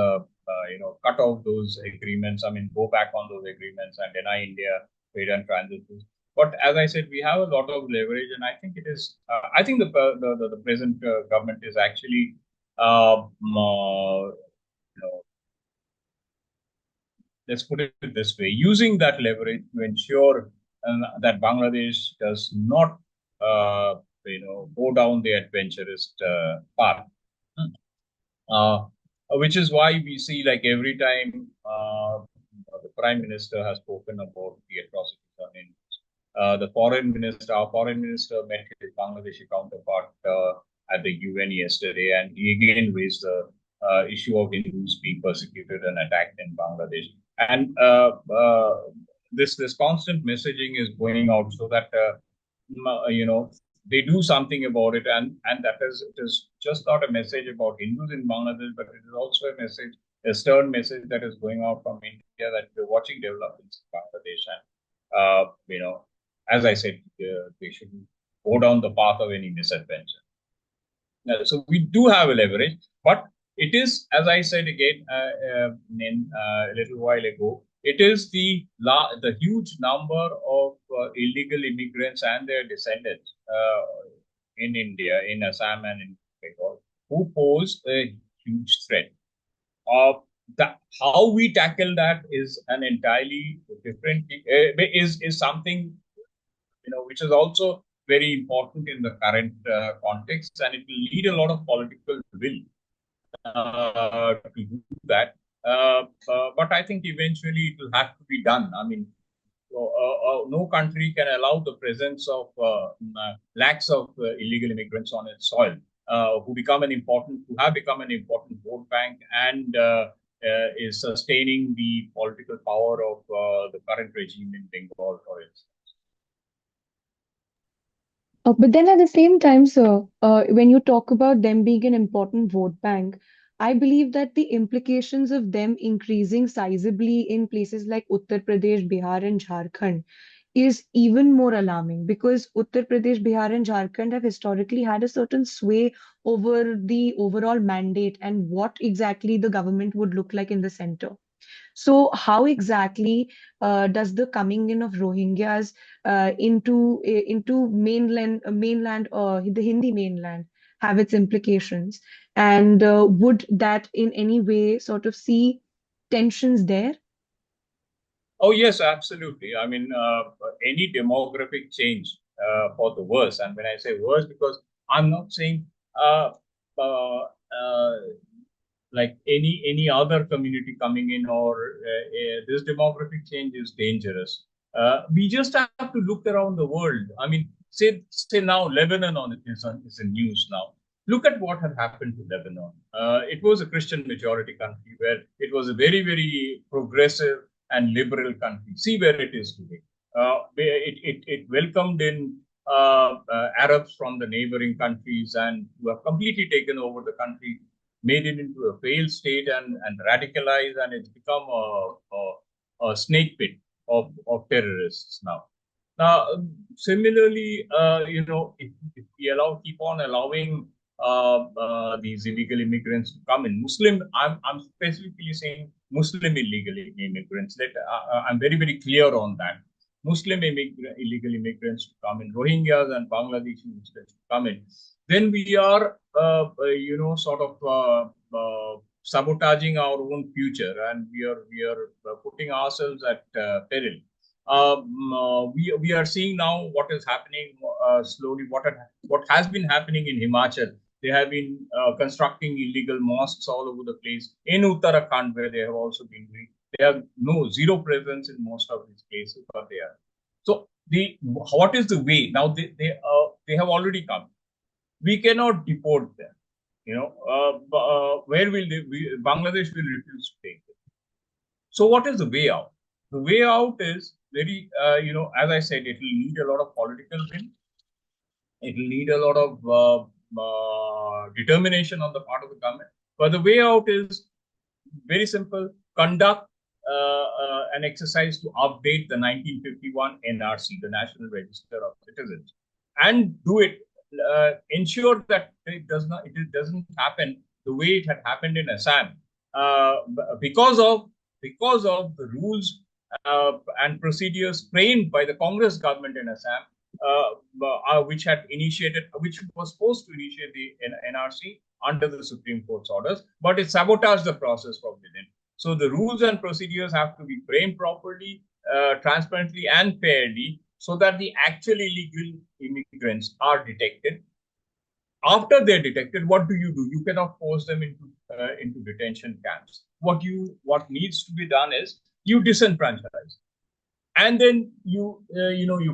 cut off those agreements. I mean, go back on those agreements and deny India trade and transit routes. But as I said, we have a lot of leverage, and I think it is. I think the present government is actually, let's put it this way, using that leverage to ensure that Bangladesh does not, go down the adventurous path. Which is why we see, like, every time the prime minister has spoken about the atrocities on Hindus, our foreign minister met his Bangladeshi counterpart at the UN yesterday, and he again raised the issue of Hindus being persecuted and attacked in Bangladesh. And this constant messaging is going out so that they do something about it, and it is just not a message about Hindus in Bangladesh, but it is also a stern message that is going out from India that we're watching developments in Bangladesh, and as I said, they shouldn't go down the path of any misadventure. So we do have a leverage, but it is, as I said again a little while ago, it is the huge number of illegal immigrants and their descendants in India, in Assam and in Bengal, who pose a huge threat. How we tackle that is an entirely different is something which is also very important in the current context, and it will need a lot of political will to do that. But I think eventually it will have to be done. I mean, no country can allow the presence of lakhs of illegal immigrants on its soil, who have become an important vote bank, and is sustaining the political power of the current regime in Bengal, for instance. But then at the same time, sir, when you talk about them being an important vote bank, I believe that the implications of them increasing sizably in places like Uttar Pradesh, Bihar, and Jharkhand is even more alarming, because Uttar Pradesh, Bihar, and Jharkhand have historically had a certain sway over the overall mandate and what exactly the government would look like in the center. So, how exactly does the coming in of Rohingyas into mainland the Hindi mainland have its implications? And would that in any way sort of see tensions there? Oh, yes, absolutely. I mean, any demographic change for the worse, and when I say worse, because I'm not saying uh, like any other community coming in, or this demographic change is dangerous. We just have to look around the world. I mean, say now Lebanon is in news now. Look at what had happened to Lebanon. It was a Christian majority country where it was a very, very progressive and liberal country. See where it is today. It welcomed in Arabs from the neighboring countries, and who have completely taken over the country, made it into a failed state, and radicalized, and it's become a snake pit of terrorists now. Now, similarly, if we keep on allowing these illegal immigrants to come in, I'm specifically saying Muslim illegal immigrants. I'm very, very clear on that. Muslim illegal immigrants to come in, Rohingyas and Bangladeshi Muslims to come in, then we are, sort of sabotaging our own future, and we are putting ourselves at peril. We are seeing now what is happening slowly. What has been happening in Himachal? They have been constructing illegal mosques all over the place. In Uttarakhand, where they have also been doing, they have zero presence in most of these places, but they are. So what is the way now? They have already come. We cannot deport them. Where will Bangladesh will refuse to take it. So what is the way out? The way out is very, as I said, it will need a lot of political will. It will need a lot of determination on the part of the government. But the way out is very simple: conduct an exercise to update the 1951 NRC, the National Register of Citizens, and do it. Ensure that it doesn't happen the way it had happened in Assam, because of the rules and procedures framed by the Congress government in Assam, which was supposed to initiate the NRC under the Supreme Court's orders, but it sabotaged the process from within. So the rules and procedures have to be framed properly, transparently, and fairly, so that the actual illegal immigrants are detected. After they're detected, what do? You cannot force them into detention camps. What needs to be done is you disenfranchise, and then you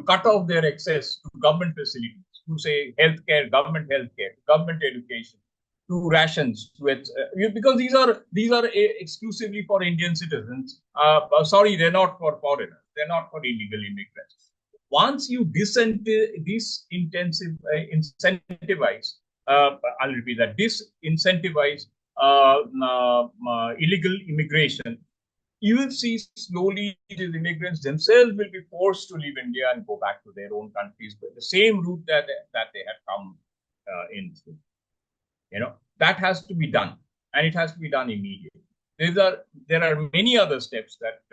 cut off their access to government facilities, to say healthcare, government education, to rations, because these are exclusively for Indian citizens. Sorry, they're not for foreigners. They're not for illegal immigrants. Once you incentivize, I'll repeat that, disincentivize illegal immigration, you will see slowly these immigrants themselves will be forced to leave India and go back to their own countries by the same route that they had come in through. That has to be done, and it has to be done immediately. There are many other steps that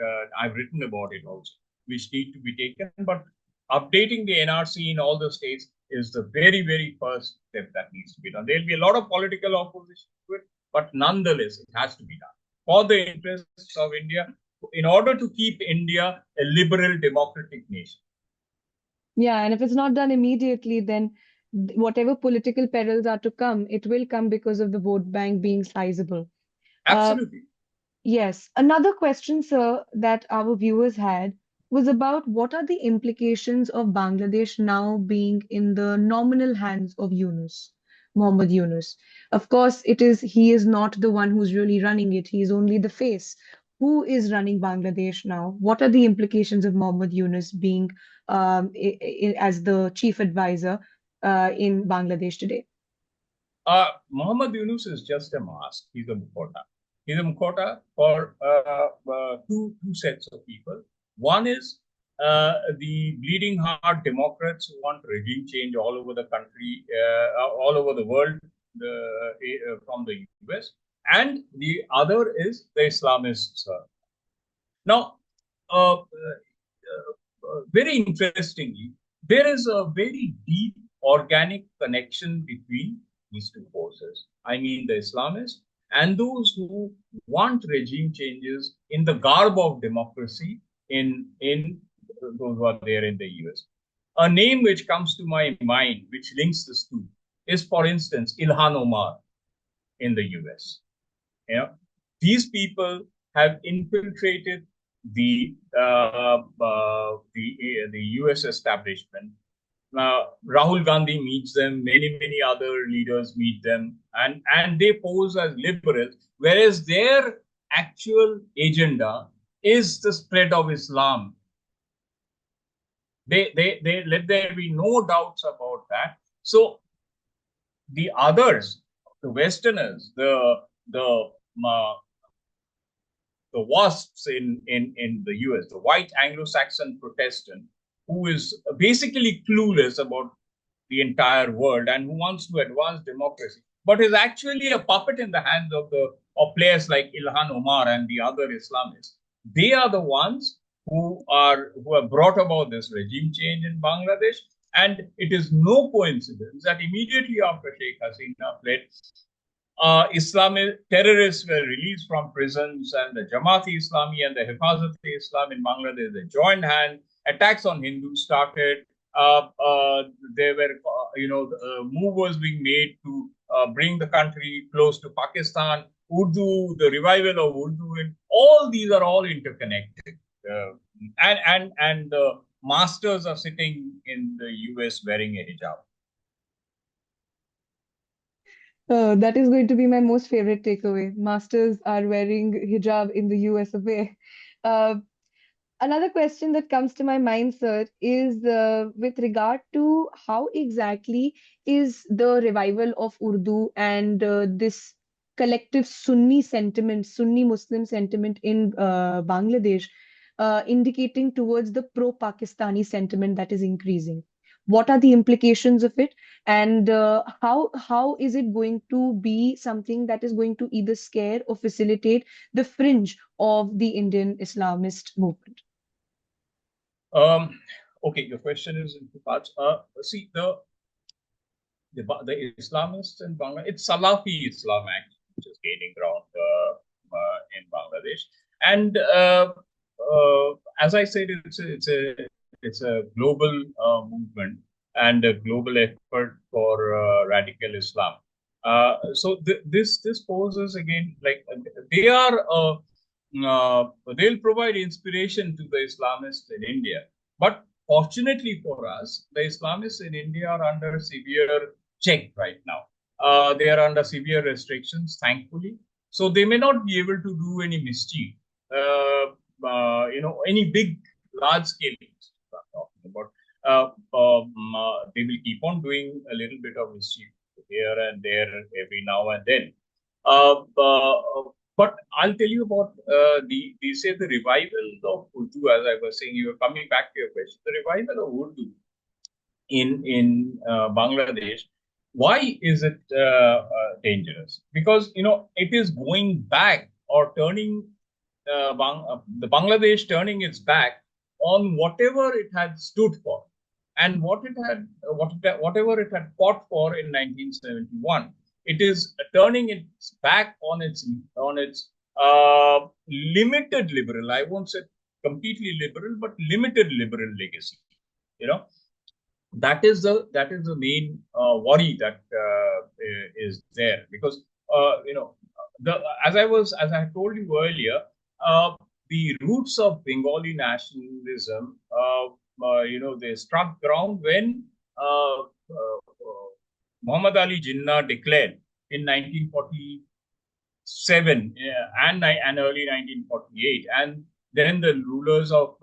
I've written about it also, which need to be taken, but updating the NRC in all the states is the very, very first step that needs to be done. There'll be a lot of political opposition to it, but nonetheless, it has to be done for the interests of India, in order to keep India a liberal democratic nation. Yeah, and if it's not done immediately, then whatever political perils are to come, it will come because of the vote bank being sizable. Absolutely. Yes. Another question, sir, that our viewers had was about what are the implications of Bangladesh now being in the nominal hands of Muhammad Yunus. Of course, he is not the one who's really running it. He is only the face. Who is running Bangladesh now? What are the implications of Muhammad Yunus being as the chief advisor in Bangladesh today? Muhammad Yunus is just a mask. He's a mukhota. He's a mukhota for two sets of people. One is the bleeding heart Democrats who want regime change all over the country, all over the world, from the US. And the other is the Islamists. Now, very interestingly, there is a very deep organic connection between these two forces. I mean, the Islamists and those who want regime changes in the garb of democracy in those who are there in the US. A name which comes to my mind, which links this two, is, for instance, Ilhan Omar in the US. These people have infiltrated the US establishment. Rahul Gandhi meets them, many other leaders meet them, and they pose as liberals, whereas their actual agenda is the spread of Islam. They let there be no doubts about that. So the others, the Westerners, the WASPs in the US, the white Anglo-Saxon Protestant, who is basically clueless about the entire world and who wants to advance democracy, but is actually a puppet in the hands of players like Ilhan Omar and the other Islamists. They are the ones who have brought about this regime change in Bangladesh. And it is no coincidence that immediately after Sheikh Hasina fled, Islamic terrorists were released from prisons, and the Jamaat-e-Islami and the Hifazat-e-Islam in Bangladesh, they joined hands. Attacks on Hindus started. There were, move was being made to bring the country close to Pakistan. Urdu, the revival of Urdu, and all these are all interconnected. And the masters are sitting in the US wearing a hijab. That is going to be my most favorite takeaway. Masters are wearing hijab in the US of A. Uh, Another question that comes to my mind, sir, is with regard to how exactly is the revival of Urdu and this collective Sunni sentiment, Sunni Muslim sentiment in Bangladesh, indicating towards the pro-Pakistani sentiment that is increasing. What are the implications of it, and how is it going to be something that is going to either scare or facilitate the fringe of the Indian Islamist movement? Um, okay, your question is in two parts. See, the Islamists in Bangladesh, it's Salafi Islam actually, which is gaining ground in Bangladesh. And as I said, it's a global movement and a global effort for radical Islam. So this poses again, like they are they'll provide inspiration to the Islamists in India, but fortunately for us, the Islamists in India are under severe check right now. They are under severe restrictions, thankfully. So they may not be able to do any mischief, any big, large scale mischief I'm talking about. They will keep on doing a little bit of mischief here and there every now and then. Uh, uh, but I'll tell you about the revival of Urdu, as I was saying. You were coming back to your question. The revival of Urdu in Bangladesh. Why is it dangerous? Because it is going back or turning the Bangladesh turning its back on whatever it had stood for, and whatever it had fought for in 1971. It is turning its back on its limited liberal. I won't say completely liberal, but limited liberal legacy. You know, that is the main worry that is there, because the as I told you earlier, the roots of Bengali nationalism, they struck ground when Muhammad Ali Jinnah declared in 1947, and early 1948, and then the rulers of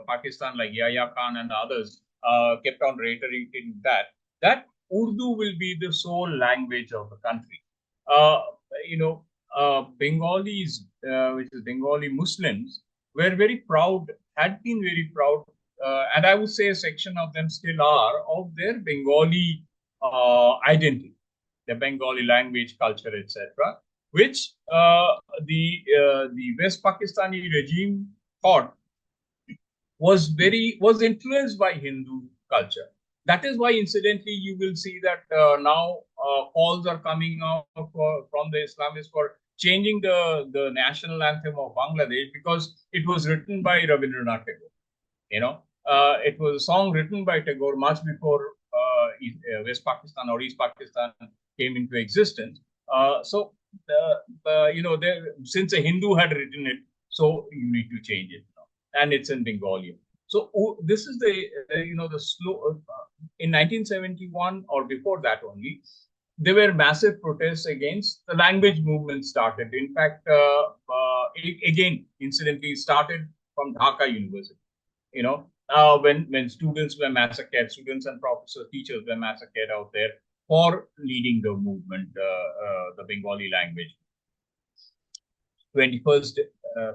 Pakistan like Yahya Khan and others kept on reiterating that Urdu will be the sole language of the country. Uh, Bengalis, which is Bengali Muslims, were very proud, had been very proud, and I would say a section of them still are, of their Bengali identity, the Bengali language, culture, etc., which the West Pakistani regime thought was influenced by Hindu culture. That is why, incidentally, you will see that now calls are coming out from the Islamists for changing the national anthem of Bangladesh, because it was written by Rabindranath Tagore. It was a song written by Tagore much before West Pakistan or East Pakistan came into existence. Since a Hindu had written it, so you need to change it now, and it's in Bengali. So this is the slow. In 1971 or before that only, there were massive protests against the language movement started. In fact, again, incidentally, started from Dhaka University. When students were massacred, students and professors, teachers were massacred out there for leading the movement, the Bengali language. 21st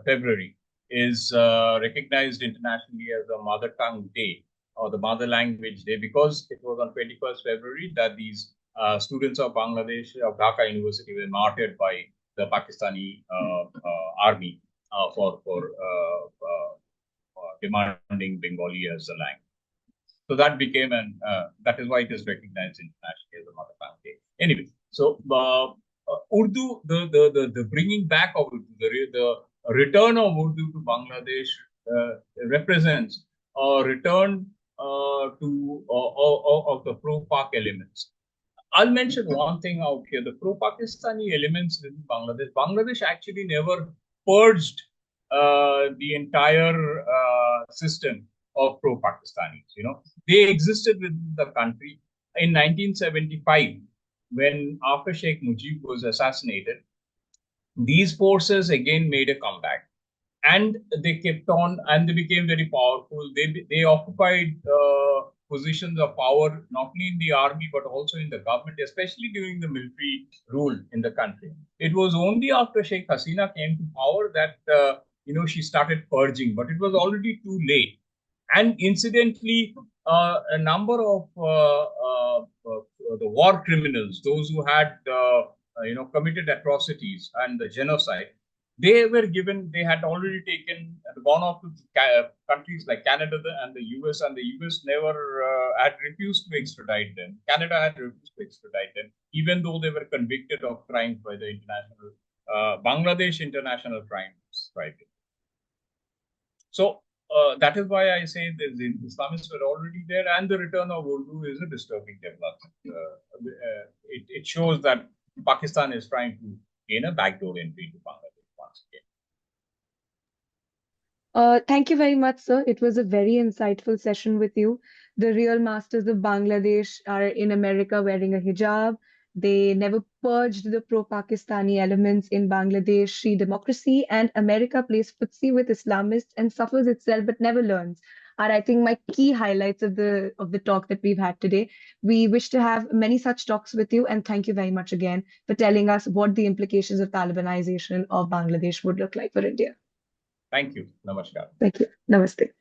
February is recognized internationally as the Mother Tongue Day, or the Mother Language Day, because it was on 21st February that these students of Bangladesh, of Dhaka University, were martyred by the Pakistani army for demanding Bengali as a language. So that became that is why it is recognized internationally as a Mother Tongue Day. Anyway, so Urdu, the bringing back of Urdu, the return of Urdu to Bangladesh represents a return of the pro-Pak elements. I'll mention one thing out here: the pro-Pakistani elements in Bangladesh. Bangladesh actually never purged the entire system of pro-Pakistanis. They existed within the country. In 1975, when after Sheikh Mujib was assassinated, these forces again made a comeback, and they kept on, and they became very powerful. They occupied positions of power not only in the army but also in the government, especially during the military rule in the country. It was only after Sheikh Hasina came to power that she started purging, but it was already too late. And incidentally, a number of the war criminals, those who had committed atrocities and the genocide, they were given, they had already gone off to countries like Canada and the US, and the US never had refused to extradite them. Canada had refused to extradite them, even though they were convicted of crimes by the Bangladesh International Crimes Tribunal. So that is why I say the Islamists were already there, and the return of Urdu is a disturbing development. It shows that Pakistan is trying to gain a backdoor entry to Bangladesh once again. Thank you very much, sir. It was a very insightful session with you. The real masters of Bangladesh are in America wearing a hijab. They never purged the pro-Pakistani elements in Bangladeshi democracy, and America plays footsie with Islamists and suffers itself but never learns. Are, I think, my key highlights of the talk that we've had today. We wish to have many such talks with you, and thank you very much again for telling us what the implications of Talibanization of Bangladesh would look like for India. Thank you. Namaskar. Thank you. Namaste.